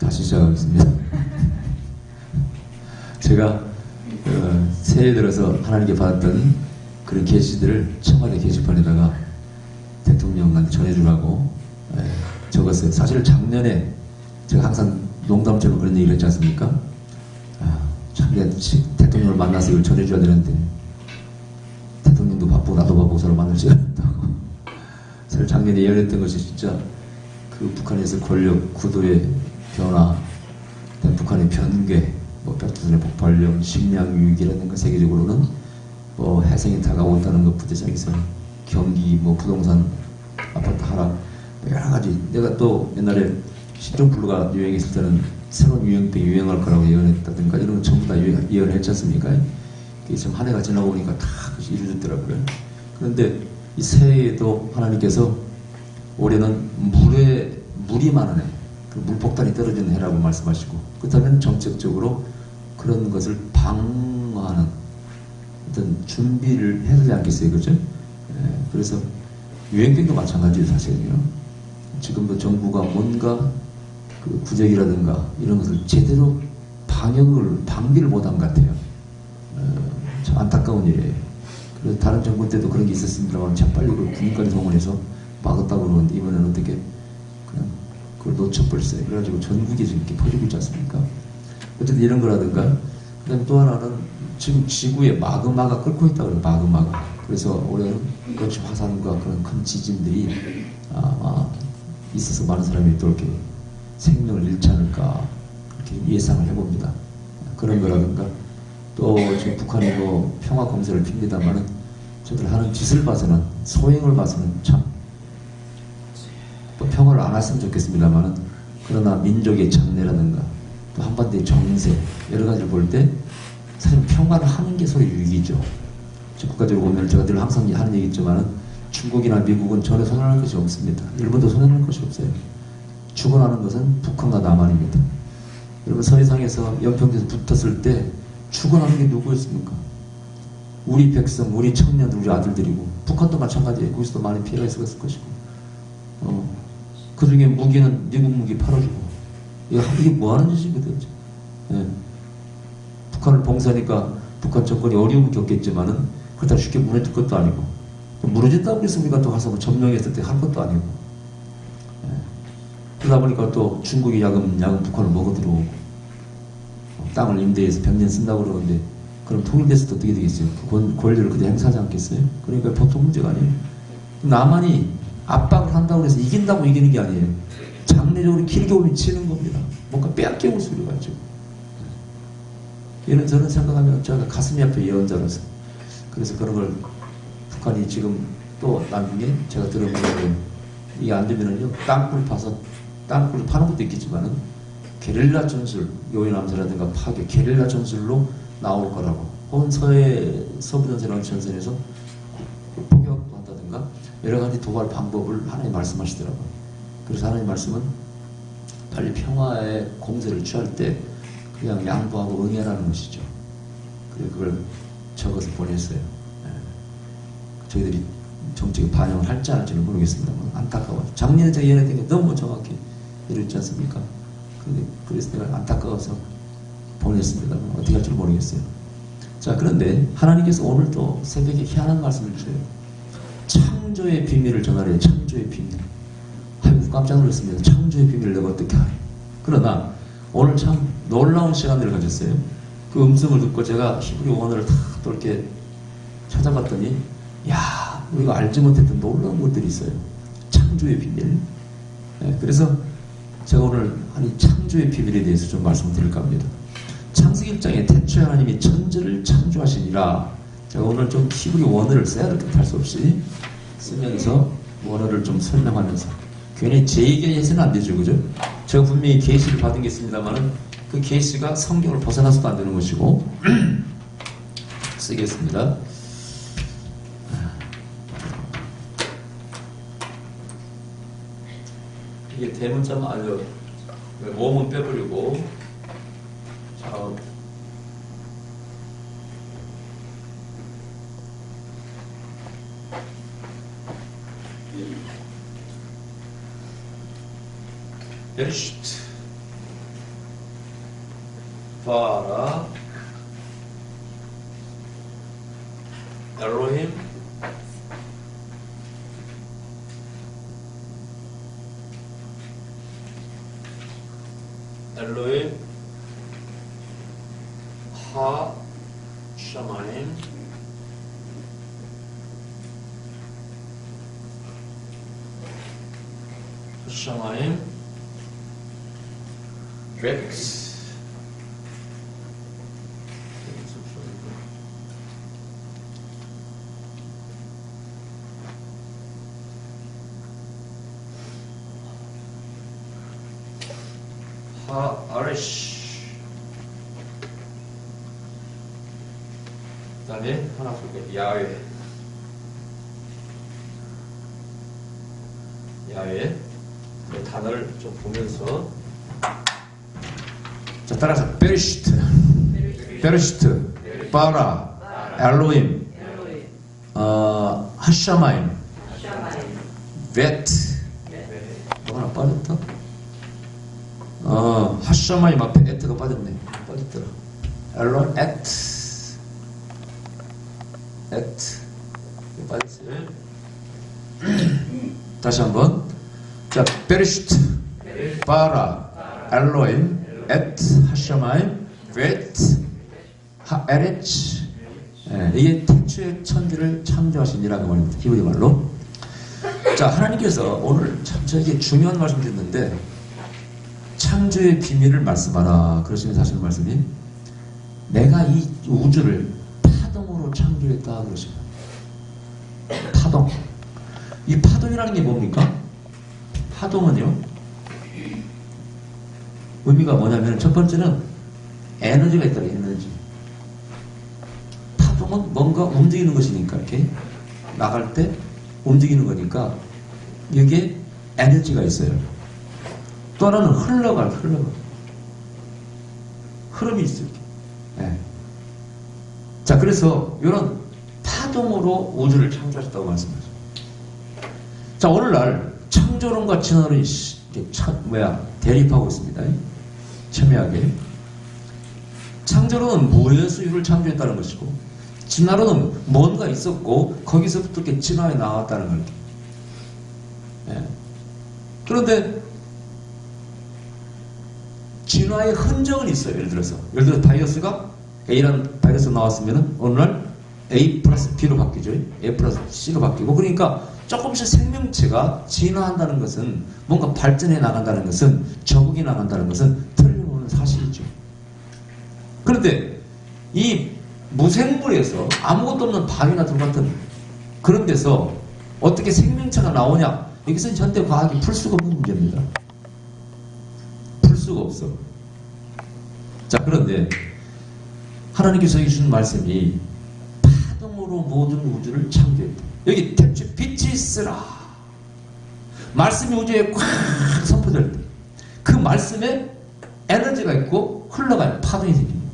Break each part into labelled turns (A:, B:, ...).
A: 다시 시작하겠습니다. 제가 새해 들어서 하나님께 받았던 그런 계시들을 청와대 게시판에다가 대통령한테 전해주라고 적었어요. 사실 작년에 제가 항상 농담처럼 그런 얘기를 했지 않습니까? 참 내가 대통령을 만나서 이걸 전해줘야 되는데 대통령도 바쁘고 나도 바쁘고 서로 만날 시간이 없다고. 사실 작년에 예언했던 것이 진짜 그 북한에서 권력 구도의 변화, 북한의 변괴, 백두산의 폭발력, 식량 위기라든가 세계적으로는 해성이 다가온다는 것부터 시작해서 경기, 부동산, 아파트 하락, 여러 가지. 내가 또 옛날에 신종플루가 유행했을 때는 새로운 유행병이 유행할 거라고 예언했다든가 이런 건 전부 다 예언을 했지 않습니까? 지금 한 해가 지나고 보니까 다 이루어졌더라고요. 그런데 이 새해에도 하나님께서 올해는 물이 많은 해, 그 물폭탄이 떨어지는 해라고 말씀하시고, 그렇다면 정책적으로 그런 것을 방어하는 어떤 준비를 해야 되지 않겠어요, 그죠? 그래서 유행병도 마찬가지예요, 사실은요. 지금도 정부가 뭔가 그 구제기라든가 이런 것을 제대로 방비를 못한 것 같아요. 참 안타까운 일이에요. 그래서 다른 정부 때도 그런 게 있었습니다만 재빨리 그 군인까지 동원해서 막았다고 그러는데 이번에는 어떻게 그냥 그걸 놓쳐버렸어요. 그래가지고 전국에 지금 이렇게 퍼지고 있지 않습니까? 어쨌든 이런 거라든가, 그 다음에 또 하나는 지금 지구에 마그마가 끓고 있다고 그래요. 마그마가. 그래서 올해는 그렇지 화산과 그런 큰 지진들이 아마 있어서 많은 사람이 또 이렇게 생명을 잃지 않을까 그렇게 예상을 해봅니다. 그런 거라든가, 또 지금 북한이 평화 공세를 핍니다만은 저들 하는 짓을 봐서는, 소행을 봐서는 참 또 평화를 안 했으면 좋겠습니다만은, 그러나 민족의 장래라든가 또 한반도의 정세 여러 가지를 볼 때 사실 평화를 하는 게 서로 유익이죠. 국가적으로 보면 제가 늘 항상 하는 얘기 있지만은 중국이나 미국은 전혀 손해할 것이 없습니다. 일본도 손해할 것이 없어요. 죽어나는 것은 북한과 남한입니다. 여러분, 서해상에서 연평도에서 붙었을 때 죽어나는 게 누구였습니까? 우리 백성, 우리 청년들, 우리 아들들이고, 북한도 마찬가지예요. 거기서도 많이 피해가 있었을 것이고, 그 중에 무기는 미국 무기 팔아주고, 이게 뭐 하는 짓이거든요. 북한을 봉쇄하니까 북한 정권이 어려움을 겪겠지만은 그렇다고 쉽게 무너질 것도 아니고, 무너진다고 그랬습니까? 또 가서 점령했을 때 할 것도 아니고, 그러다 보니까 또 중국이 야금 북한을 먹어 들어오고, 땅을 임대해서 100년 쓴다고 그러는데, 그럼 통일됐을 때 어떻게 되겠어요? 그 권리를 그대로 행사하지 않겠어요? 그러니까 보통 문제가 아니에요. 남한이 압박을 한다고 해서 이긴다고 이기는 게 아니에요. 장래적으로 길게 오면 치는 겁니다. 뭔가 빼앗겨올 소리 같죠. 이런 저는 생각하면 제가 가슴이 아파, 예언자로서. 그래서 그런 걸 북한이 지금 또 나중에 제가 들어보면 이게 안 되면은요, 땅굴 파는 것도 있겠지만은 게릴라 전술, 요인함사라든가 파괴, 게릴라 전술로 나올 거라고. 혹은 서부전선이라는 전선에서 포격도 한다든가 여러 가지 도발 방법을 하나님 말씀하시더라고요. 그래서 하나님 말씀은 빨리 평화의 공세를 취할 때 그냥 양보하고 응해라는 것이죠. 그래서 그걸 적어서 보냈어요. 저희들이 정책에 반영을 할지 안 할지는 모르겠습니다만 안타까워요. 작년에 제가 예언했던 게 너무 정확히 이랬지 않습니까? 그래서 내가 안타까워서 보냈습니다만 어떻게 할지 모르겠어요. 자, 그런데 하나님께서 오늘 또 새벽에 희한한 말씀을 주세요. 창조의 비밀을 전하래요. 창조의 비밀. 아이고, 깜짝 놀랐습니다. 창조의 비밀을 내가 어떻게 알아요? 그러나 오늘 참 놀라운 시간들을 가졌어요. 그 음성을 듣고 제가 히브리 원어를 다 또 이렇게 찾아봤더니, 야, 우리가 알지 못했던 놀라운 것들이 있어요. 창조의 비밀. 그래서 제가 오늘 이 창조의 비밀에 대해서 좀 말씀드릴까 합니다. 창세기 1장에 태초에 하나님이 천지를 창조하시니라. 제가 오늘 좀 히브리 원어를 써야 될 듯 할 수 없이 쓰면서 원어를 좀 설명하면서, 괜히 제 얘기해서는 안 되죠, 그죠? 제가 분명히 계시를 받은 게 있습니다만은 그 계시가 성경을 벗어나서도 안 되는 것이고 쓰겠습니다. 이게 대문자만 알려. 모음은 빼버리고, 자, 베르시트 바라 엘로힘 엘로힘 하 샤마임 샤마임 렉스 하 아레시 그 다음에 하나 볼게요. 야외 그 단어를 좀 보면서 자 따라서 베르시트 바라 엘로임 하샤마임 베트 뭐 하나 빠졌다? 하샤마임 앞에 에트가 빠졌네. 빠졌더라. 엘론 에트 빠졌어요. 다시 한번. 자, 베르시트, 바라, 엘로임, 에트, 하샤마임, 베트, 하에레츠. 이게 태초의 천지를 창조하신 이라고 말입니다. 히브리 말로. 자, 하나님께서 오늘 참 저에게 중요한 말씀 드렸는데 창조의 비밀을 말씀하라. 그러시면서 하시는 말씀이 내가 이 우주를 파동으로 창조했다 그러십니다. 파동. 이 파동이라는 게 뭡니까? 파동은요 의미가 뭐냐면 첫 번째는 에너지가 있다고 에너지. 파동은 뭔가 움직이는 것이니까 이렇게 나갈 때 움직이는 거니까 여기에 에너지가 있어요. 또 하나는 흘러가 흐름이 있어요. 네. 자 그래서 이런 파동으로 우주를 창조하셨다고 말씀하죠. 자 오늘날 창조론과 진화론이 대립하고 있습니다. 첨예하게. 창조론은 무에서 유를 창조했다는 것이고 진화론은 뭔가 있었고 거기서부터 이렇게 진화해 나왔다는 거예요. 네. 그런데 진화의 흔적은 있어요. 예를 들어서 바이러스가 A라는 바이러스 나왔으면 어느 날 A 플러스 B로 바뀌죠. A 플러스 C로 바뀌고 그러니까 조금씩 생명체가 진화한다는 것은 뭔가 발전해 나간다는 것은 적응해 나간다는 것은 틀림없는 사실이죠. 그런데 이 무생물에서 아무것도 없는 바위나 돌 같은 그런 데서 어떻게 생명체가 나오냐 여기서는 현대 과학이 풀 수가 없는 문제입니다. 풀 수가 없어. 자 그런데 하나님께서 주신 말씀이 파동으로 모든 우주를 창조했다. 여기 태초 빛이 있으라. 말씀이 우주에 꽉 선포될 때 그 말씀에 에너지가 있고 흘러가는 파동이 생깁니다.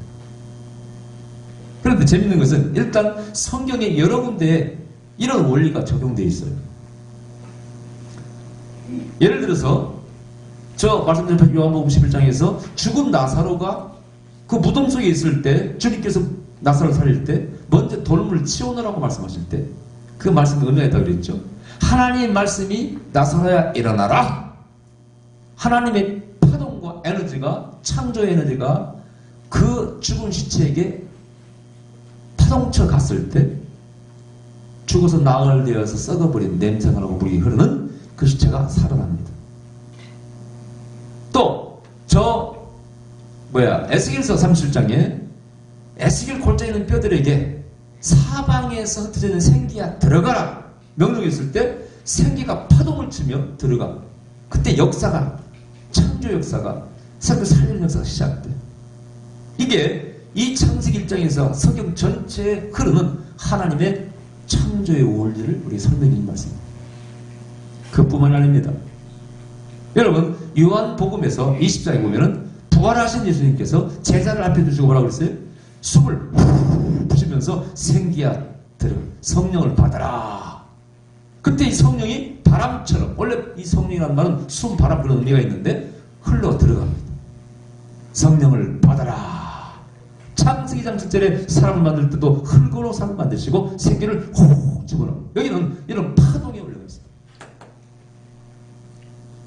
A: 그런데 재밌는 것은 일단 성경에 여러 군데에 이런 원리가 적용되어 있어요. 예를 들어서 저 말씀드린 요한복음 11장에서 죽은 나사로가 그 무덤 속에 있을 때 주님께서 나사로를 살릴 때 먼저 돌문을 치우느라고 말씀하실 때 그 말씀이 의미가 있다고 그랬죠. 하나님의 말씀이 나사로야 일어나라. 하나님의 파동과 에너지가 창조의 에너지가 그 죽은 시체에게 파동쳐 갔을 때 죽어서 나흘되어서 썩어버린 냄새가 나고 물이 흐르는 그 시체가 살아납니다. 또 에스겔서 37장에 에스겔 골짜기에 있는 뼈들에게 사방에서 흩어져 있는 생기야 들어가라 명령이 있을 때 생기가 파동을 치며 들어가. 그때 역사가 창조 역사가 생명 살리는 역사가 시작돼. 이게 이 창세기 1장에서 성경 전체에 흐르는 하나님의 창조의 원리를 우리 설명해 주신 말씀입니다. 그뿐만이 아닙니다. 여러분 요한복음에서 20장에 보면은 부활하신 예수님께서 제자를 앞에 두시고 뭐라고 그랬어요? 숨을 부시면서 생기야 들어 성령을 받아라. 그때 이 성령이 바람처럼 원래 이 성령이라는 말은 숨 바람 그런 의미가 있는데 흘러 들어갑니다. 성령을 받아라. 창세기 장 7절에 사람을 만들 때도 흙으로 사람을 만드시고 생기를 호흡 집어넣어. 여기는 이런 파동의 원리가 있어요.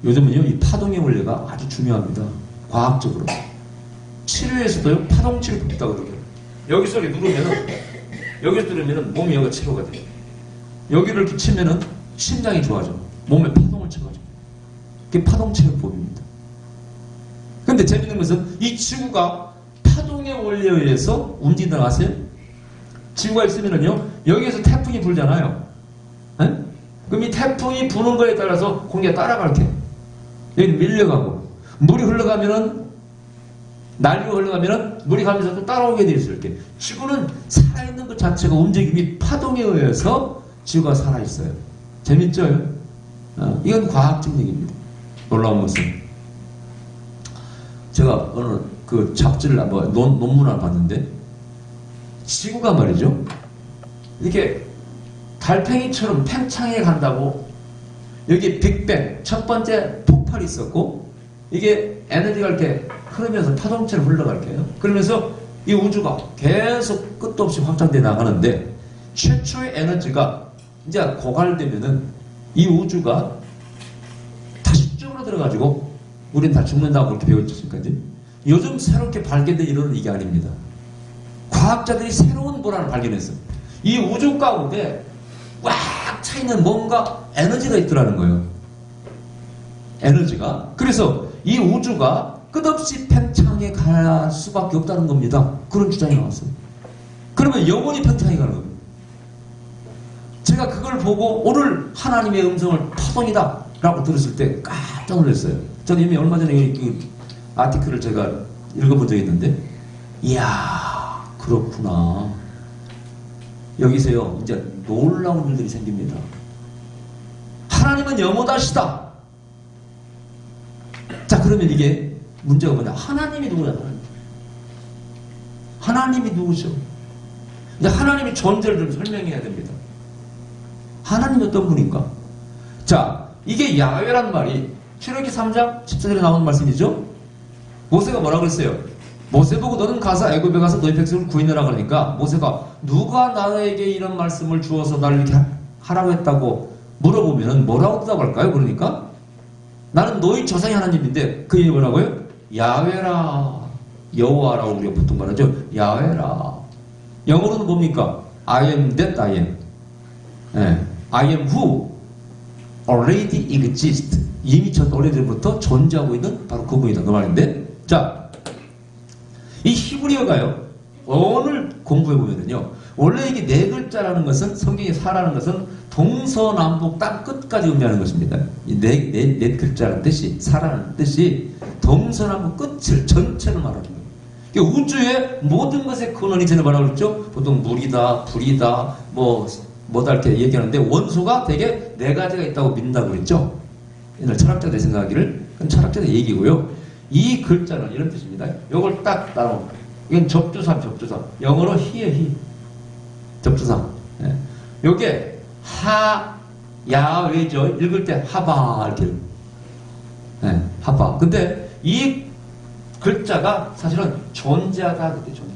A: 요즘은요, 이 파동의 원리가 아주 중요합니다. 과학적으로. 치료에서도요, 파동치료 있다거든요. 여기서 이렇게 누르면은, 여기서 누르면은 몸이 여기가 치료가 돼요. 여기를 이렇게 치면은 심장이 좋아져. 몸에 파동을 쳐가지고. 그게 파동치료법입니다. 근데 재밌는 것은 이 지구가 파동의 원리에 의해서 움직인다고 아세요? 지구가 있으면은요, 여기에서 태풍이 불잖아요. 에? 그럼 이 태풍이 부는 거에 따라서 공기가 따라갈게. 여기 밀려가고, 물이 흘러가면은, 난류가 흘러가면은, 물이 가면서 또 따라오게 돼 있어요. 이렇게. 지구는 살아있는 것 자체가 움직임이 파동에 의해서 지구가 살아있어요. 재밌죠? 이건 과학적 얘기입니다. 놀라운 것은. 제가 어느 그 잡지를 한번 논문을 봤는데 지구가 말이죠. 이렇게 달팽이처럼 팽창해 간다고 여기 빅뱅 첫 번째 폭발이 있었고 이게 에너지가 이렇게 흐르면서 파동처럼 흘러갈게요. 그러면서 이 우주가 계속 끝도 없이 확장돼 나가는데 최초의 에너지가 이제 고갈되면은 이 우주가 다시 쭈그러들어가지고 우리는 다 죽는다고 그렇게 배웠지 지금까지. 요즘 새롭게 발견된 이론은 이게 아닙니다. 과학자들이 새로운 보라를 발견했어요. 이 우주 가운데 꽉 차있는 뭔가 에너지가 있더라는 거예요. 에너지가. 그래서 이 우주가 끝없이 팽창해 갈 수밖에 없다는 겁니다. 그런 주장이 나왔어요. 그러면 영원히 팽창해 가는 겁니다. 제가 그걸 보고 오늘 하나님의 음성을 파동이다 라고 들었을 때 깜짝 놀랐어요. 저는 이미 얼마 전에 그 아티클을 제가 읽어본 적이 있는데 이야 그렇구나. 여기서요 이제 놀라운 일들이 생깁니다. 하나님은 영원하시다. 자 그러면 이게 문제가 뭐냐. 하나님이 누구냐. 하나님이 누구죠? 이제 하나님의 존재를 좀 설명해야 됩니다. 하나님이 어떤 분인가? 자 이게 야훼란 말이 출애굽기 3장 14절에 나오는 말씀이죠. 모세가 뭐라고 그랬어요? 모세 보고 너는 가서 애굽에 가서 너희 백성을 구인하라 그러니까 모세가 누가 나에게 이런 말씀을 주어서 나를 이렇게 하라고 했다고 물어보면 뭐라고 대답할까요? 그러니까 나는 너희 조상의 하나님인데 그 이름이 뭐라고요? 야훼라. 여호와라고 우리가 보통 말하죠. 야훼라. 영어로는 뭡니까? I am that I am. 네. I am who already exist. 이미 전 오래전부터 존재하고 있는 바로 그분이다. 그 말인데. 자, 이 히브리어가요. 오늘 공부해보면요. 원래 이게 네 글자라는 것은 성경에 사라는 것은 동서남북 땅 끝까지 의미하는 것입니다. 이 네 글자라는 뜻이 사라는 뜻이 동서남북 끝을 전체를 말하는 거예요. 그러니까 우주의 모든 것의 근원이 전에 뭐라고 그랬죠? 보통 물이다, 불이다, 뭐다 이렇게 얘기하는데 원소가 되게 네 가지가 있다고 믿는다고 그랬죠? 옛날 철학자들 생각하기를. 그건 철학자들 얘기고요. 이 글자는 이런 뜻입니다. 이걸 딱 따로. 이건 접두사. 영어로 he. 접두사. 예. 요게 야외죠. 읽을 때 하바 이렇게. 예, 하바. 근데 이 글자가 사실은 존재하다 그때 존재.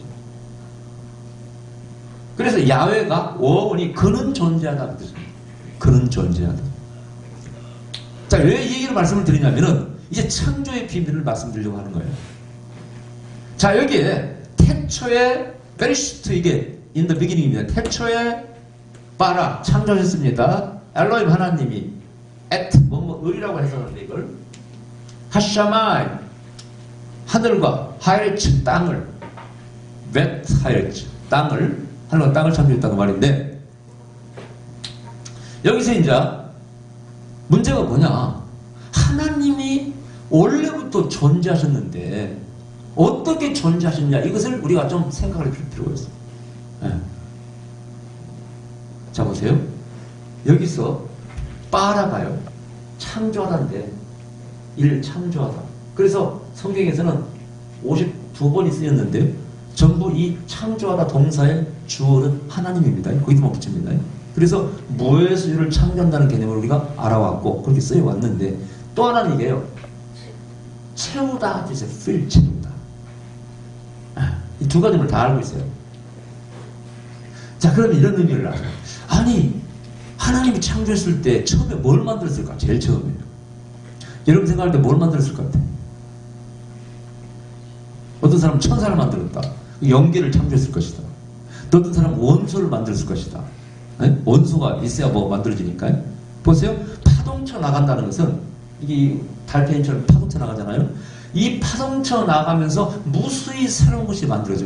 A: 그래서 야훼가 원이 그는 존재하다 그 뜻입니다. 그는 존재하다. 자, 왜 이 얘기를 말씀을 드리냐면은 이제 창조의 비밀을 말씀드리려고 하는 거예요. 자, 여기에 태초에 베리시트 이게 in the beginning입니다. 태초에 바라 창조하셨습니다. 엘로힘 하나님이 at 을이라고 해석하는데 이걸 하샤마이 하늘과 하이레츠 땅을 벳 하이레츠 땅을 하늘과 땅을 창조했다고 말인데 여기서 이제 문제가 뭐냐. 하나님이 원래부터 존재하셨는데 어떻게 존재하셨냐 이것을 우리가 좀 생각할 필요가 있어요. 네. 자 보세요. 여기서 빠라가요. 창조하다인데 창조하다. 그래서 성경에서는 52번이 쓰였는데 전부 이 창조하다 동사의 주어는 하나님입니다. 거기도 붙입니다. 그래서 무에서 유를 창조한다는 개념을 우리가 알아왔고 그렇게 쓰여왔는데 또 하나는 이게요. 채우다 뜻의 fill 채우다. 이 두 가지를 다 알고 있어요. 자, 그러면 이런 의미를 알아요. 아니, 하나님이 창조했을 때 처음에 뭘 만들었을까? 제일 처음에. 여러분 생각할 때 뭘 만들었을 것 같아요? 어떤 사람은 천사를 만들었다. 연기를 창조했을 것이다. 또 어떤 사람은 원소를 만들었을 것이다. 네? 원소가 있어야 뭐 만들어지니까요. 보세요. 파동쳐 나간다는 것은 이게 달팽이처럼 파동쳐 나가잖아요. 이 파동쳐 나가면서 무수히 새로운 것이 만들어져.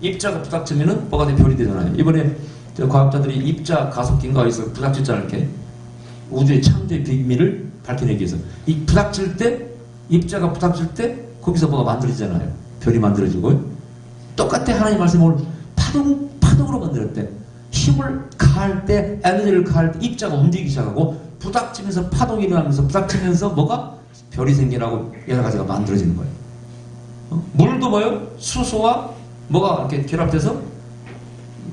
A: 입자가 부닥치면은 뭐가 돼? 별이 되잖아요. 이번에 과학자들이 입자 가속기인가 해서 부닥쳤잖아요. 이렇게 우주의 창조의 비밀을 밝혀내기 위해서 이 부닥칠 때, 입자가 부닥칠 때 거기서 뭐가 만들어지잖아요. 별이 만들어지고. 똑같아. 하나님 말씀을 파동으로 만들었대. 힘을 가할 때, 에너지를 가할 때 입자가 움직이기 시작하고 부닥치면서 파동이 일어나면서 부닥치면서 뭐가? 별이 생겨나고 여러 가지가 만들어지는 거예요. 물도 뭐예요? 수소와 뭐가 이렇게 결합돼서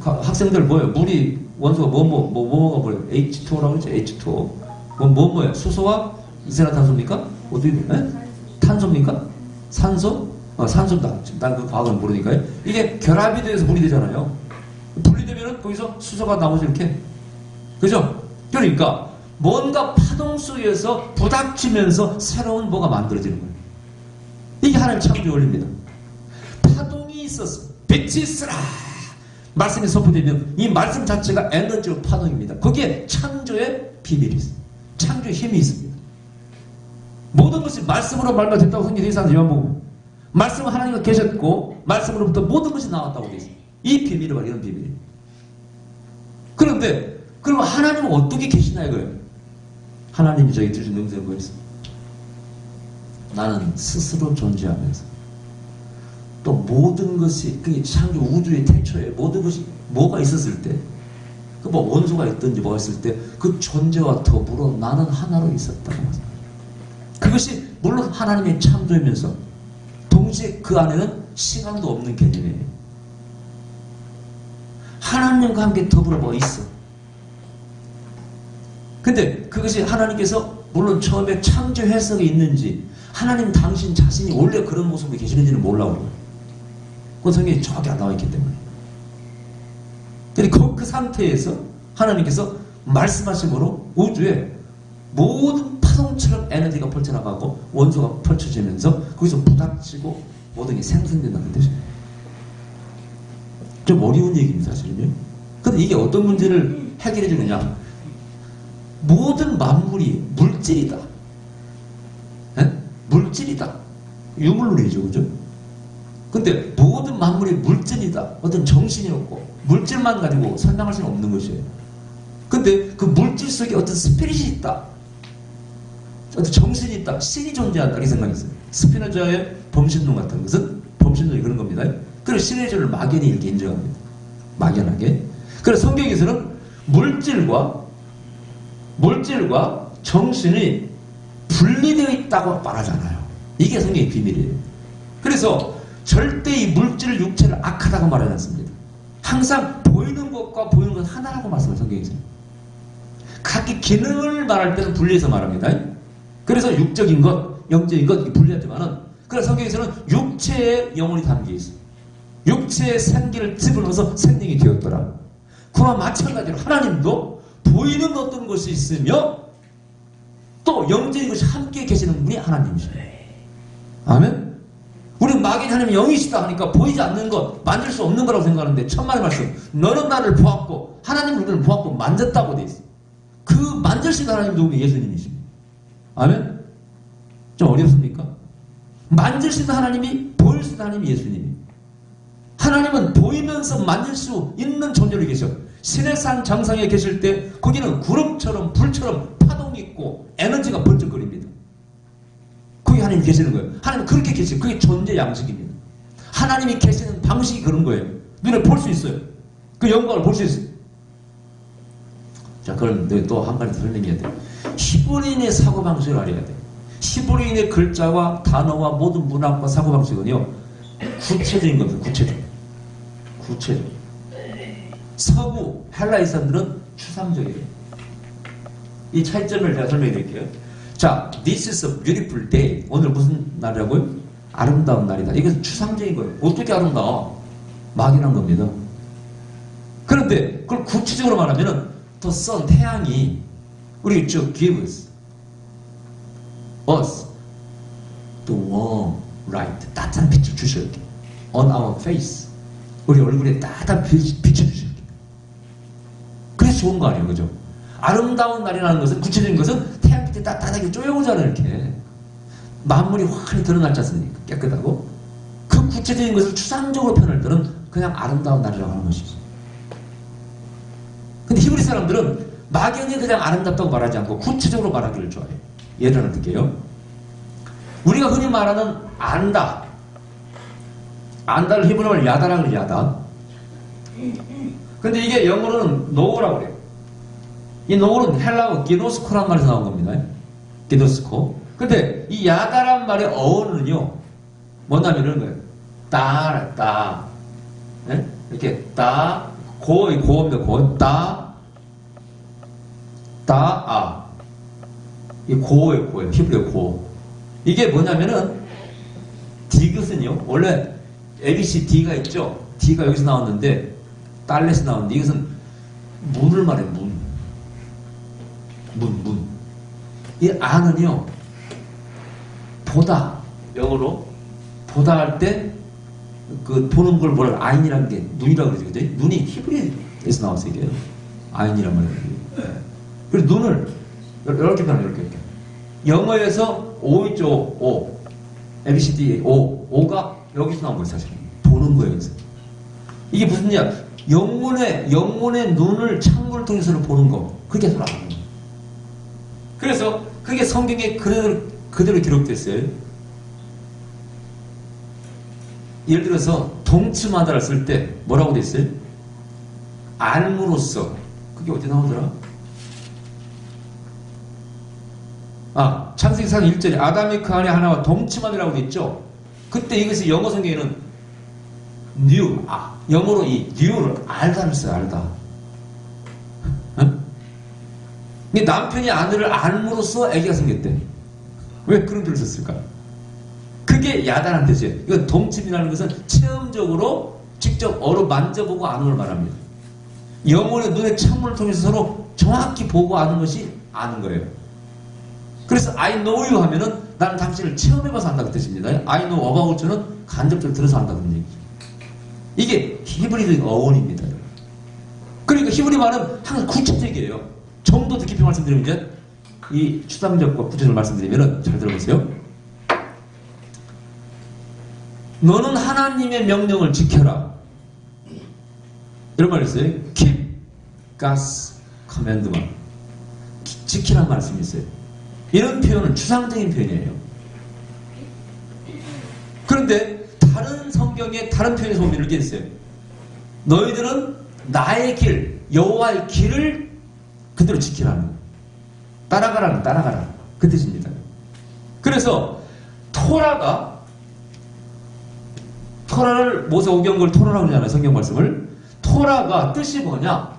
A: 학생들 뭐예요? 물이 원소가 뭐가 뭐예요? H2O라고 그러죠? H2O. 뭐예요? 수소와 이산화탄소입니까? 어떻게 돼? 탄소입니까? 산소? 산소다. 난 그 과학은 모르니까요. 이게 결합이 돼서 물이 되잖아요. 분리되면은 거기서 수소가 나오죠, 이렇게. 그죠? 그러니까 뭔가 파동 속에서 부닥치면서 새로운 뭐가 만들어지는 거예요. 이게 하나님 창조의 원리입니다. 파동이 있었어. 빛이 있으라. 말씀이 선포되면 이 말씀 자체가 에너지로 파동입니다. 거기에 창조의 비밀이 있어요. 창조의 힘이 있습니다. 모든 것이 말씀으로 말미암았다고 성경에 되어 있어요. 요한복음. 말씀은 하나님과 계셨고 말씀으로부터 모든 것이 나왔다고 되어 있어요. 이 비밀이 바로 이런 비밀이에요. 그런데 그럼 하나님은 어떻게 계시나 이거예요. 하나님이 저에게 주신 능력은 뭐였어요? 나는 스스로 존재하면서 또 모든 것이 그 창조 우주의 태초에 모든 것이 뭐가 있었을 때 그 뭐 원소가 있든지 뭐가 있을 때 그 존재와 더불어 나는 하나로 있었다고 합니다. 그것이 물론 하나님의 창조이면서 동시에 그 안에는 시간도 없는 개념이에요. 하나님과 함께 더불어 뭐 있어. 근데 그것이 하나님께서 물론 처음에 창조 해석이 있는지 하나님 당신 자신이 원래 그런 모습으로 계시는지는 몰라요. 그 성경이 정확히 안 나와 있기 때문에. 근데 그 상태에서 하나님께서 말씀하심으로 우주에 모든 파동처럼 에너지가 펼쳐나가고 원소가 펼쳐지면서 거기서 부닥치고 모든 게 생성된다는 뜻이에요. 좀 어려운 얘기입니다, 사실은요. 근데 이게 어떤 문제를 해결해 주느냐. 모든 만물이 물질이다. 에? 물질이다. 유물론이죠, 그죠? 근데 모든 만물이 물질이다. 어떤 정신이 없고 물질만 가지고 설명할 수는 없는 것이에요. 근데 그 물질 속에 어떤 스피릿이 있다. 어떤 정신이 있다. 신이 존재한다. 이 생각이 있어요. 스피노자의 범신론 같은 것은 범신론이 그런 겁니다. 그래서 신의 존재를 막연히 이렇게 인정합니다. 막연하게. 그래서 성경에서는 물질과 정신이 분리되어 있다고 말하잖아요. 이게 성경의 비밀이에요. 그래서 절대 이 물질, 육체를 악하다고 말하지 않습니다. 항상 보이는 것과 보이는 것 하나라고 말씀해요, 성경에서. 각기 기능을 말할 때는 분리해서 말합니다. 그래서 육적인 것, 영적인 것 분리하지만은, 그래서 성경에서는 육체에 영혼이 담겨 있어요. 육체의 생기를 집어넣어서 생명이 되었더라. 그와 마찬가지로 하나님도 보이는 어떤 것이 있으며 또 영적인 것이 함께 계시는 분이 하나님이시죠. 아멘? 우리는 막연히 하나님이 영이시다 하니까 보이지 않는 것, 만질 수 없는 거라고 생각하는데 천만의 말씀. 너는 나를 보았고 하나님은 우리를 보았고 만졌다고 돼 있어. 그 만지신 하나님 누구면 예수님이십니다. 아멘? 좀 어렵습니까? 만지신 하나님이 보일 수 있는 하나님이 예수님이에요. 하나님은 보이면서 만질 수 있는 존재로 계셔. 시내산 정상에 계실 때 거기는 구름처럼 불처럼 파동이 있고 에너지가 번쩍거립니다. 거기 하나님이 계시는 거예요. 하나님은 그렇게 계시고 그게 존재 양식입니다. 하나님이 계시는 방식이 그런 거예요. 눈에 볼 수 있어요. 그 영광을 볼 수 있어요. 자, 그럼 또 한 가지 설명해야 돼. 히브리인의 사고방식을 알아야 돼. 히브리인의 글자와 단어와 모든 문학과 사고방식은요, 구체적인 겁니다. 구체적. 서구 헬라의 사람들은 추상적이에요. 이 차이점을 제가 설명해 드릴게요. 자, this is a beautiful day. 오늘 무슨 날이라고요? 아름다운 날이다. 이것은 추상적인 거예요. 어떻게 아름다워? 막이란 겁니다. 그런데 그걸 구체적으로 말하면은 the sun, 태양이 우리 쭉 gives us the warm light, 따뜻한 빛을 주셔야 돼. on our face, 우리 얼굴에 따뜻한 빛을 주셔야 돼. 그래서 좋은 거 아니에요, 그죠? 아름다운 날이라는 것은, 구체적인 것은 태양빛에 따뜻하게 쪼여오잖아요, 이렇게. 만물이 환히 드러나지 않습니까? 깨끗하고. 그 구체적인 것을 추상적으로 표현할 때는 그냥 아름다운 날이라고 하는 것이죠. 근데 히브리 사람들은 막연히 그냥 아름답다고 말하지 않고 구체적으로 말하기를 좋아해요. 예를 하나 들게요. 우리가 흔히 말하는 안다. 안다를 히브리어로 야다라고 그래요, 야다. 근데 이게 영어로는 노고라고 그래요. 이 노고는 헬라어 기노스코란 말에서 나온 겁니다. 기노스코. 근데 이 야다란 말의 어원은요, 뭐냐면 이런 거예요. 따. 네? 이렇게 따, 고입니다. 고, 따, 이 고예요. 히브리어 고. 이게 뭐냐면은, 디귿은요, 원래 ABC D가 있죠? D가 여기서 나왔는데, 달렛에서 나왔는데, 이것은 문을 말해요, 문. 이 안은요, 보다, 영어로, 보다 할 때, 그, 보는 걸 뭐라, 아인이라는 게 눈이라고 그러죠. 그죠? 눈이 히브리에서 나왔어요, 이게. 아인이란 말이에요. 그래서 눈을, 이렇게 표현해요, 이렇게. 영어에서 O 있죠, O. ABCD, O가 여기서 나온 거예요, 사실. 보는 거예요, 그래서. 이게 무슨 얘기야? 영문의 눈을 창문을 통해서 보는 거. 그게 살아가는 거예요. 그래서 그게 성경에 그대로 기록됐어요. 예를 들어서 동치마다를 쓸 때 뭐라고 됐어요? 알므로써. 그게 어디 나오더라? 창세기 4장 1절에 아담이 그 안에 하나와 동치마다라고 됐죠? 그때 이것이 영어 성경에는 new, 영어로 이 new를 알다를 써요, 알다. 남편이 아내를 알므로써 아기가 생겼대. 왜 그런 글을 썼을까? 그게 야단한 뜻이에요. 이건 동침이라는 것은 체험적으로 직접 만져보고 아는 걸 말합니다. 영혼의 눈의 창문을 통해서 서로 정확히 보고 아는 것이 아는 거예요. 그래서 I know you 하면은 나는 당신을 체험해봐서 안다는 뜻입니다. I know about you는 간접적으로 들어서 안다는 얘기죠. 이게 히브리적 어원입니다. 그러니까 히브리 말은 항상 구체적이에요. 좀 더 깊이 말씀드리면 이제 이 추상적과 구체적으로 말씀드리면 잘 들어보세요. 너는 하나님의 명령을 지켜라. 이런 말이 있어요. Keep God's commandment. 지키라는 말씀이 있어요. 이런 표현은 추상적인 표현이에요. 그런데 다른 성경에 다른 표현에서 보면 이렇게 있어요. 너희들은 나의 길, 여호와의 길을 그대로 지키라는 거예요. 따라가라. 그 뜻입니다. 그래서 토라를 모세 오경을 토라라고 그러잖아요. 성경 말씀을. 토라가 뜻이 뭐냐?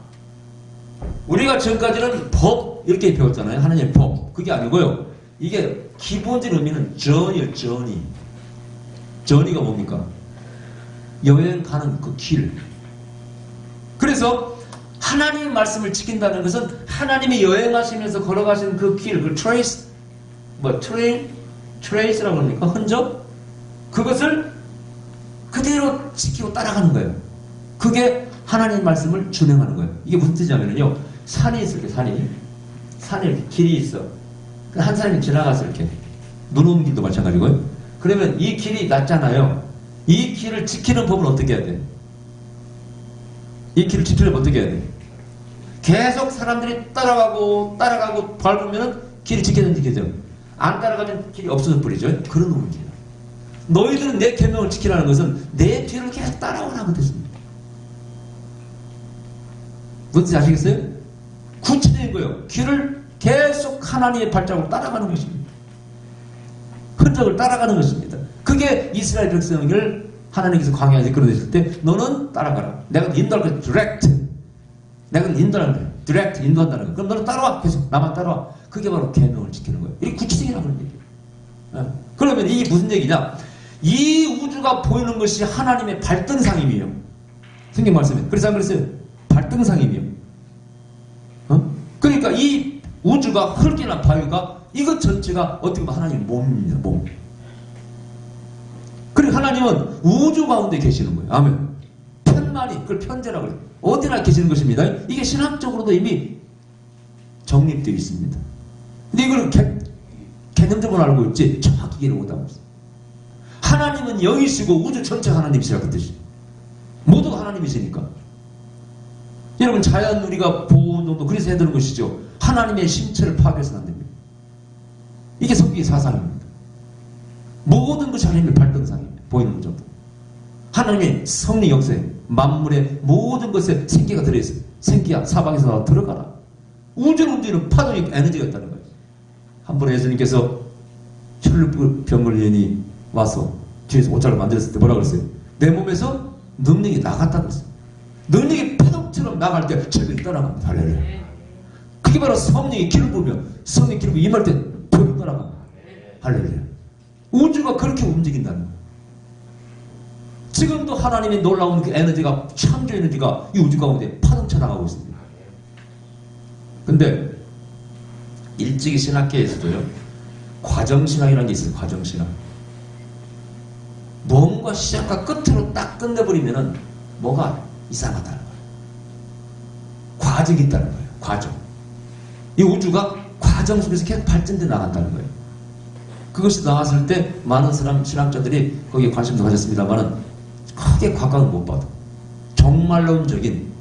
A: 우리가 지금까지는 법 이렇게 배웠잖아요. 하나님의 법. 그게 아니고요. 이게 기본적인 의미는 journey예요. journey가 뭡니까? 여행 가는 그 길. 그래서 하나님의 말씀을 지킨다는 것은 하나님이 여행하시면서 걸어가신 그 길, 그 trace라고 그럽니까? 흔적? 그것을 그대로 지키고 따라가는 거예요. 그게 하나님의 말씀을 준행하는 거예요. 이게 무슨 뜻이냐면요. 산이 있을 때, 산에 이렇게 길이 있어. 한 사람이 지나가서 이렇게. 눈 오는 길도 마찬가지고요. 그러면 이 길이 낮잖아요. 이 길을 지키는 법은 어떻게 해야 돼? 이 길을 지키려면 어떻게 해야 돼? 계속 사람들이 따라가고 밟으면 길이 지켜져. 안 따라가면 길이 없어져 버리죠. 그런 의미입니다. 너희들은 내 계명을 지키라는 것은 내 뒤를 계속 따라오라고 뜻입니다. 뭔지 아시겠어요? 구체적인 거예요. 길을 계속 하나님의 발자국으로 따라가는 것입니다. 흔적을 따라가는 것입니다. 그게 이스라엘 백성을 하나님께서 광야에서 이끌어내실 때 너는 따라가라. 내가 인도할 거야. direct. 내가 인도하는 거야. direct 인도한다는 거야. 그럼 너는 따라와. 계속 나만 따라와. 그게 바로 계명을 지키는 거예요. 이게 구체적이라고 하는 얘기예요. 그러면 이게 무슨 얘기냐? 이 우주가 보이는 것이 하나님의 발등상임이에요. 성경 말씀에. 그래서 안 그랬어요? 발등상이며. 그러니까 이 우주가 흙이나 바위가 이것 전체가 어떻게 보면 하나님의 몸입니다. 몸. 그리고 하나님은 우주 가운데 계시는 거예요. 아멘. 편만이, 그걸 편재라고 해요. 어디나 계시는 것입니다. 이게 신학적으로도 이미 정립되어 있습니다. 근데 이걸 개념적으로 알고 있지 정확히 이해를 못하고 있어요. 하나님은 영이시고 우주 전체 하나님이시라 그 뜻이에요. 모두가 하나님이시니까. 여러분 자연 우리가 보호운동도 그래서 해야 되는 것이죠. 하나님의 신체를 파괴해서는 안 됩니다. 이게 성경의 사상입니다. 모든 것이 하나님의 발등상입니다. 보이는 것 전부. 하나님의 성령 역사에 만물의 모든 것에 생기가 들어있어요. 생기야 사방에서 나와 들어가라. 우주를 움직이는 파동이 에너지가 있다는 거예요. 한 번 예수님께서 혈루병 걸린 년이 와서 뒤에서 옷자를 만들었을 때 뭐라 그랬어요? 내 몸에서 능력이 나갔다고 했어요. 능력이 파동처럼 나갈 때 절벽이 떠나갑니다. 할렐루야. 그게 바로 성령의 기름 부으며 성령의 기름 임할 때 벽이 떠나갑니다. 할렐루야. 우주가 그렇게 움직인다는 거예요. 지금도 하나님의 놀라운 그 에너지가, 창조 에너지가 이 우주 가운데 파동쳐 나가고 있습니다. 근데 일찍이 신학계에서도요, 과정신학이라는 게 있어요. 과정신학. 뭔가 시작과 끝으로 딱 끝내버리면은 뭐가 이상하다는 거예요. 과정이 있다는 거예요. 과정. 이 우주가 과정 속에서 계속 발전돼 나간다는 거예요. 그것이 나왔을 때 많은 사람, 신학자들이 거기에 관심도 가졌습니다만은 크게 과학을 못 봐도 정말론적인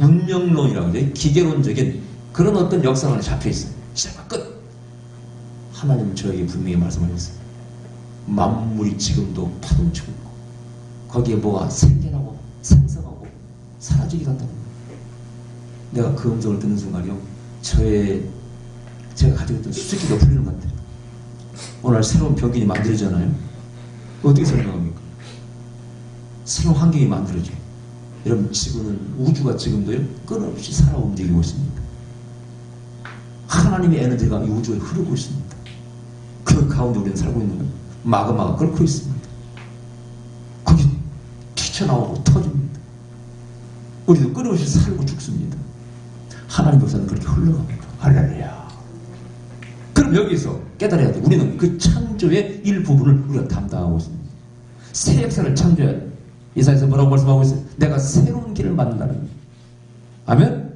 A: 운명론이라고 하죠. 기계론적인 그런 어떤 역사관에 잡혀있어요. 시작과 끝. 하나님은 저에게 분명히 말씀하셨어요. 만물이 지금도 파동치고 있고 거기에 뭐가 생겨나고 생성하고 사라지기도 한다는 거예요. 내가 그 음성을 듣는 순간이요, 제가 가지고 있던 수수께끼가 풀리는 것 같아요. 오늘 새로운 병균이 만들어지잖아요. 어떻게 설명합니까? 새로운 환경이 만들어져요. 여러분, 지구는, 우주가 지금도요 끊임없이 살아 움직이고 있습니다. 하나님의 에너지가 이 우주에 흐르고 있습니다. 그 가운데 우리는 살고 있는 거예요. 마그마가 끓고 있습니다. 거기 튀쳐나오고 터집니다. 우리도 끊임없이 살고 죽습니다. 하나님 역사는 그렇게 흘러갑니다. 할렐루야. 그럼 여기서 깨달아야 돼. 우리는 그 창조의 일부분을 우리가 담당하고 있습니다. 새 역사를 창조해야 돼. 이사야서 뭐라고 말씀하고 있어요? 내가 새로운 길을 만든다는 거예요. 아멘?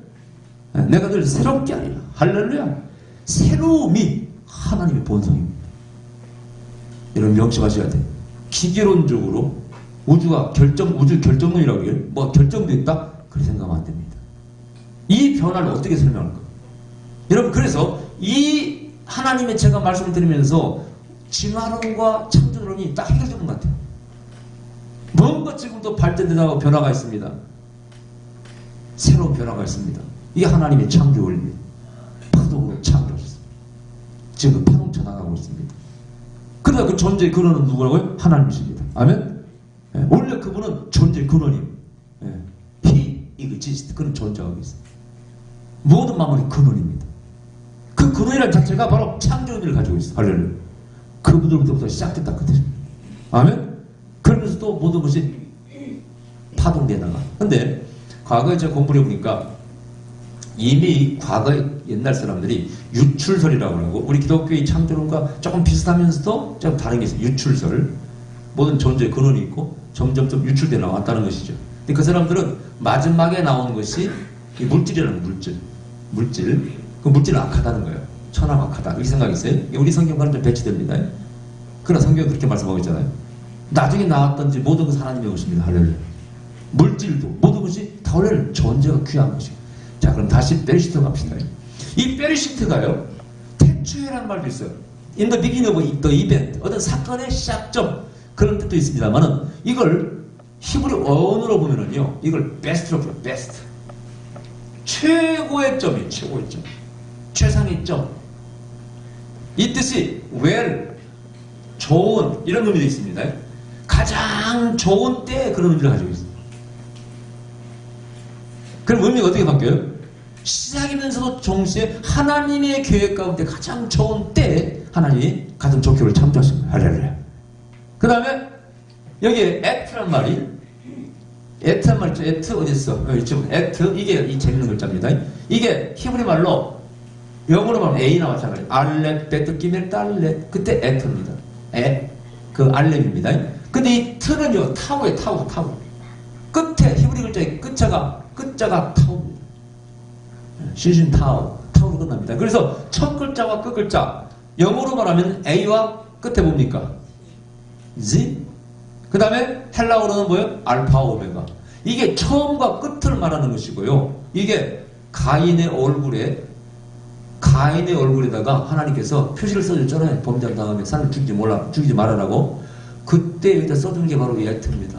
A: 내가 늘 새롭게 하리라. 할렐루야. 새로움이 하나님의 본성입니다. 여러분 명심하셔야 돼. 기계론적으로 우주 결정론이라고 해요. 뭐 결정됐다? 그렇게 생각하면 안 됩니다. 이 변화를 어떻게 설명할까? 여러분, 그래서 이 하나님의 제가 말씀을 드리면서 진화론과 창조론이 딱 해결되는 것 같아요. 뭔가 지금도 발전되다가 변화가 있습니다. 새로운 변화가 있습니다. 이게 하나님의 창조 원리입니다. 파동으로 창조하셨습니다. 지금 파동쳐 나가고 있습니다. 그러나 그 존재의 근원은 누구라고요? 하나님이십니다. 아멘? 예, 원래 그분은 존재의 근원이에요. 예, He exists. 그는 존재하고 있어요. 모든 만물의 근원입니다. 그 근원이라는 자체가 바로 창조 의미를 가지고 있어요. 할렐루야. 그분들부터 시작됐다 그 뜻입니다. 아멘? 그러면서 또 모든 것이 파동되어 나가. 근데 과거에 제가 공부를 해보니까 이미 과거의 옛날 사람들이 유출설이라고 하고, 우리 기독교의 창조론과 조금 비슷하면서도 좀 다른 게 있어요. 유출설. 모든 존재의 근원이 있고 점점점 유출되어 나왔다는 것이죠. 근데 그 사람들은 마지막에 나온 것이 이 물질이라는 물질. 그 물질은 악하다는 거예요. 천하가 악하다. 이렇게 생각했어요. 우리 성경과는 좀 배치됩니다. 그러나 성경은 그렇게 말씀하고 있잖아요. 나중에 나왔던지 모든 것은 하나님의 것입니다. 할렐루야. 물질도 모든 것이 다 원래는 존재가 귀한 것이에요. 자, 그럼 다시 베르시트 갑시다. 이 베르시트가요, 태초에라는 말도 있어요. In the beginning of the event. 어떤 사건의 시작점. 그런 뜻도 있습니다만은 이걸 히브리 언어로 보면은요, 이걸 best로 불러요. best. 최고의 점이에요. 최고의 점. 최상의 점. 이 뜻이 well, 좋은, 이런 의미도 있습니다. 가장 좋은 때 그런 의미를 가지고 있습니다. 그럼 의미가 어떻게 바뀌어요? 시작이면서도 동시에 하나님의 계획 가운데 가장 좋은 때에 하나님이 가장 좋게 우리를 창조하신 거예요. 할렐루야. 그 다음에 여기에 at란 말이 에트란 말 있죠? 에트 어디 있어? 지금 에트 이게 이 재밌는 글자입니다. 이게 히브리 말로 영어로 말하면 A나 마찬가지. 알렙, 베트, 기멜, 달렛. 그때 에트입니다. 그 알렙입니다. 근데 이 트는요, 타우에 타우. 끝에 히브리 글자의 끝자가 타우입니다. 신신 타우로 끝납니다. 그래서 첫 글자와 끝 글자 영어로 말하면 A와 끝에 뭡니까? Z. 그 다음에 헬라어로는 뭐예요? 알파 오메가. 이게 처음과 끝을 말하는 것이고요. 이게 가인의 얼굴에다가 하나님께서 표시를 써줬잖아요. 범죄 당하면 사람을 죽이지 말아라고. 그때 여기다 써준 게 바로 이 액트입니다.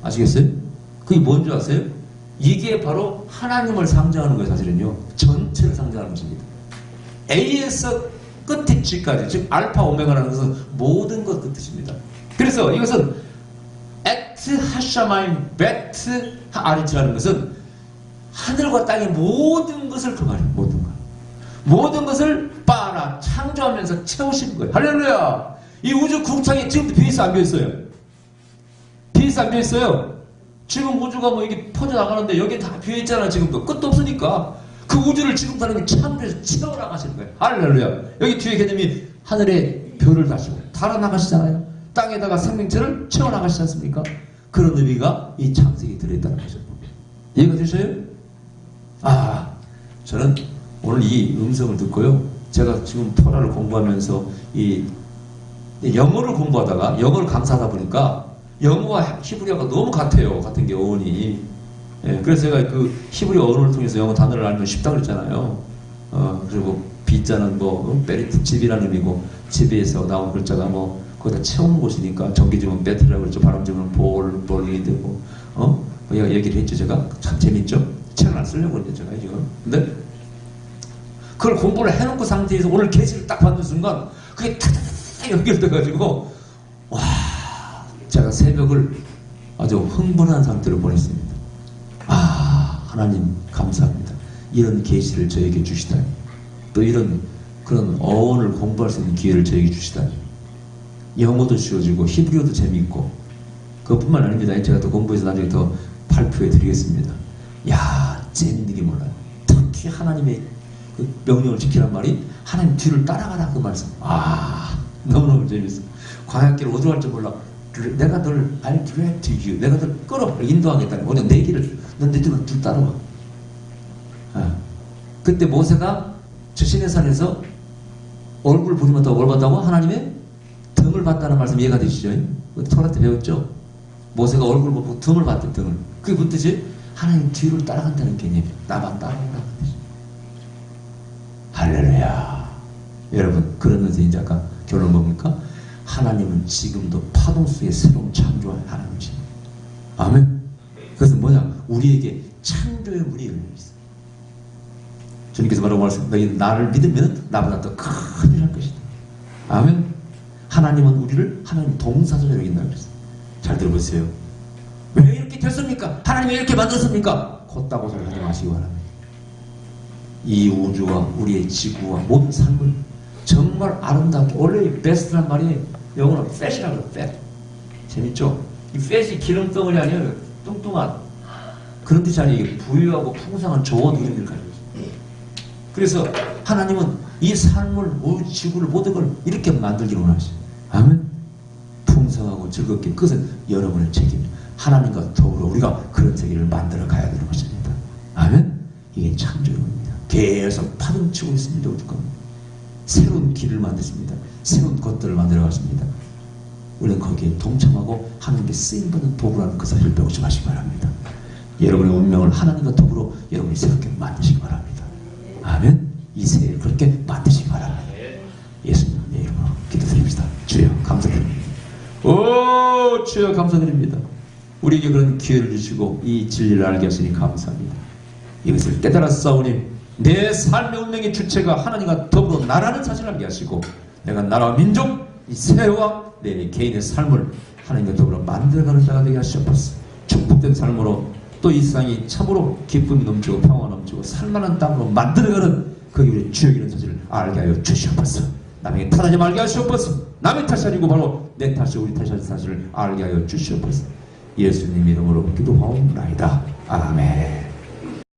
A: 아시겠어요? 그게 뭔지 아세요? 이게 바로 하나님을 상징하는 거예요. 사실은요. 전체를 상징하는 것입니다. A에서 끝에 G까지, 즉 알파 오메가라는 것은 모든 것 그 뜻입니다. 그래서 이것은 액트 하샤마임 베트 하아리츠라는 것은 하늘과 땅의 모든 것을 그 말이에요. 모든 것을 빠나 창조하면서 채우시는 거예요. 할렐루야. 이 우주 궁창에 지금도 비어있어 안 비어있어요? 비어있어 안 비어있어요? 지금 우주가 뭐 이게 퍼져나가는데 여기 다 비어있잖아. 지금도 끝도 없으니까 그 우주를 지금 하나님이 창조해서 채워나가시는 거예요. 할렐루야. 여기 뒤에 개념이 하늘에 별을 다시고 달아나가시잖아요. 땅에다가 생명체를 채워나가시지 않습니까? 그런 의미가 이 창세기에 들어있다는 거죠. 이해가 되셔요? 저는 오늘 이 음성을 듣고요. 제가 지금 토라를 공부하면서 이 영어를 공부하다가 영어를 강사하다 보니까 영어와 히브리어가 너무 같아요. 같은 게 어원이. 그래서 제가 그 히브리어 어원을 통해서 영어 단어를 알면 쉽다고 그랬잖아요. 그리고 비자는 뭐 베리트 집이라는 의미고 집에서 나온 글자가 뭐 거기다 채우는 곳이니까 전기지면 배틀이라고 그랬죠. 바람지면 볼링이 되고 얘기를 했죠. 제가 참 재밌죠. 책을 안 쓰려고 그랬죠. 제가 지금. 근데 그걸 공부를 해놓고 상태에서 오늘 계시를 딱 받는 순간 그게 탁탁탁 연결돼가지고 제가 새벽을 아주 흥분한 상태로 보냈습니다. 하나님 감사합니다. 이런 계시를 저에게 주시다니, 또 이런 그런 어원을 공부할 수 있는 기회를 저에게 주시다니, 영어도 쉬워지고 히브리어도 재미있고 그것뿐만 아닙니다. 제가 또 공부해서 나중에 더 발표해 드리겠습니다. 재밌는 게 몰라요. 특히 하나님의 그 명령을 지키란 말이 하나님 뒤를 따라가라 그 말씀. 너무너무 재밌어. 광야길을 어디로 갈지 몰라. 내가 널 I'll direct you. 내가 널 끌어 인도하겠다는 거냐. 내 길을 넌 내 뒤로 줄 따라와. 그때 모세가 저 시내산에서 얼굴 부리면서 뭘 봤다고? 하나님의 등을 봤다는 말씀 이해가 되시죠? 토라 때 배웠죠? 모세가 얼굴 보고 등을 봤대. 등을. 그게 무슨 뜻이? 하나님 뒤를 따라간다는 개념이에요. 나만 따라오라는 뜻이에요. 할렐루야. 여러분, 그러면서 이제 아까 결론 뭡니까? 하나님은 지금도 파동 속에 새로운 창조할 하나님이십니다. 아멘. 그것은 뭐냐? 우리에게 창조의 문이 열려 있어요. 주님께서 뭐라고 말씀하셨습니까? 너희 나를 믿으면 나보다 더 큰 일 할 것이다. 아멘. 하나님은 우리를 하나님 동사적으로 여긴다고 그랬어요. 잘 들어보세요. 왜 이렇게 됐습니까? 하나님이 이렇게 만들었습니까? 콧다고 소리 하지 마시기 바랍니다. 이 우주와 우리의 지구와 모든 삶을 정말 아름답게, 원래 이 베스트란 말이 영어로 팻이라고 그래요. 팻. 재밌죠? 이 팻이 기름덩어리 아니에요. 뚱뚱한 그런 뜻이 아니에요. 부유하고 풍성한 좋은 이름을 가지고 있어요. 그래서 하나님은 이 삶을, 우주 지구를 모든 걸 이렇게 만들기를 원하시죠. 아멘. 풍성하고 즐겁게, 그것은 여러분의 책임입니다. 하나님과 더불어 우리가 그런 세계를 만들어 가야 되는 것입니다. 아멘. 이게 창조입니다. 계속 파동치고 있습니다. 우주가 새로운 길을 만드십니다. 새로운 것들을 만들어 가십니다. 우리는 거기에 동참하고 하나님께 쓰임받는 도구라는 그 사실을 배우지 마시기 바랍니다. 여러분의 운명을 하나님과 더불어 여러분이 새롭게 만드시기 바랍니다. 아멘. 이 세계를 그렇게 만드시기 바랍니다. 예수님의 이름으로 기도드립니다. 주여 감사드립니다. 오 주여 감사드립니다. 우리에게 그런 기회를 주시고 이 진리를 알게 하시니 감사합니다. 이것을 깨달았사오니 내 삶의 운명의 주체가 하나님과 더불어 나라는 사실을 알게 하시고 내가 나라와 민족, 이 세와 내 개인의 삶을 하나님과 더불어 만들어가는 자가 되게 하시옵소서. 축복된 삶으로 또 이 세상이 참으로 기쁨이 넘치고 평화가 넘치고 살만한 땅으로 만들어가는 그게 우리 주역이라는 사실을 알게 하여 주시옵소서. 남에게 타하지 말게 하시옵소서. 남의 탓이 아니고 바로 내 탓이 우리 탓이라는 사실을 알게 하여 주시옵소서. 예수님 이름으로 기도하옵나이다. 아멘.